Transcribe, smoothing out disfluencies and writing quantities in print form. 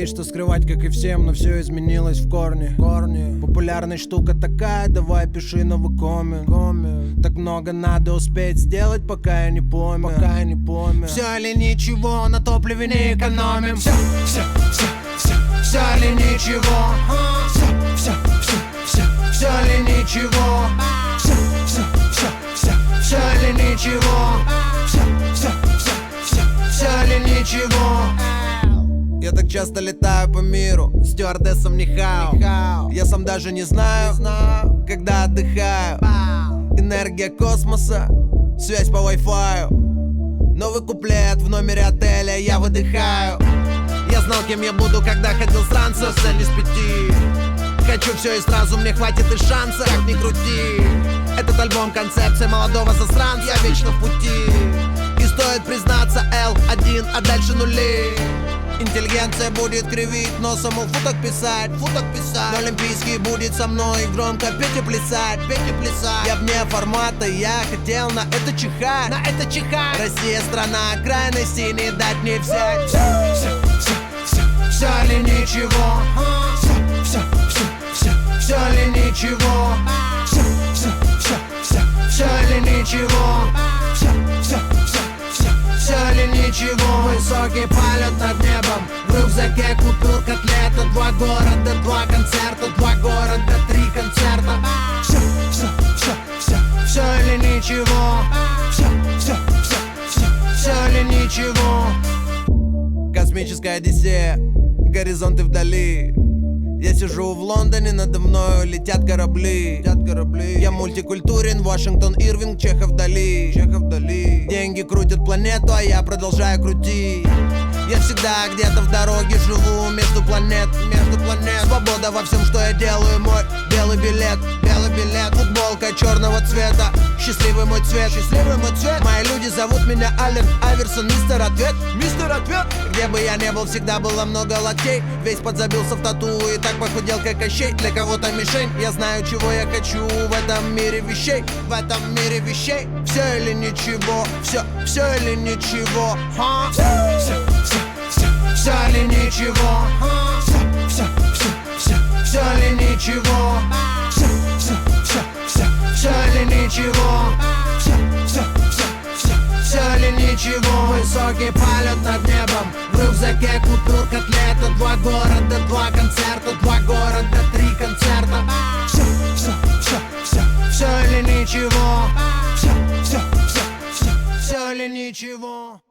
есть что скрывать, как и всем, но все изменилось в корне. Популярная штука такая, давай пиши новый коммент. Так много надо успеть сделать, пока я не помер. Все или ничего, на топливе не экономим. Все или ничего. Все или ничего. Все или ничего. Все или ничего. Я так часто летаю по миру, стюардессом не хау. Я сам даже не знаю, когда отдыхаю. Энергия космоса, связь по Wi-Fi. Новый куплет в номере отеля, я выдыхаю. Я знал, кем я буду, когда ходил с ранца. Цель из 5. Хочу все и сразу, мне хватит и шанса. Как ни крути, этот альбом концепция молодого засранца. Я вечно в пути, и стоит признаться, L1, а дальше нули. Интеллигенция будет кривить носом, футок писать. Но олимпийский будет со мной и громко петь и плясать. Я вне формата, я хотел на это чихать. Россия страна крайностей, не дать не взять. Все или ничего. Все или ничего. Все или ничего. Все или ничего. Высокий полет над небом, в рюкзаке купил котлету. 2 города, 2 концерта, 2 города, 3 концерта. Все или ничего. Все или ничего. Космическая одиссея, горизонты вдали. Я сижу в Лондоне, надо мною летят корабли. Я мультикультурен, Вашингтон, Ирвинг, Чехов, Дали. Деньги крутят планету, а я продолжаю крутить. Я всегда где-то в дороге живу между планет. Свобода во всем, что я делаю, мой белый билет. Футболка черного цвета, счастливый мой цвет. Мои люди зовут меня Аллен Айверсон, мистер Ответ. Где бы я не был, всегда было много локтей. Весь подзабился в тату и так похудел, как Кощей. Для кого-то мишень, я знаю, чего я хочу в этом мире вещей. Все или ничего, все или ничего. Все или ничего. Все или ничего. Все или ничего. Все или ничего. Высокий полет над небом, в рюкзаке купил котлету. 2 города, 2 концерта, 2 города, 3 концерта. Все или ничего. Все или ничего.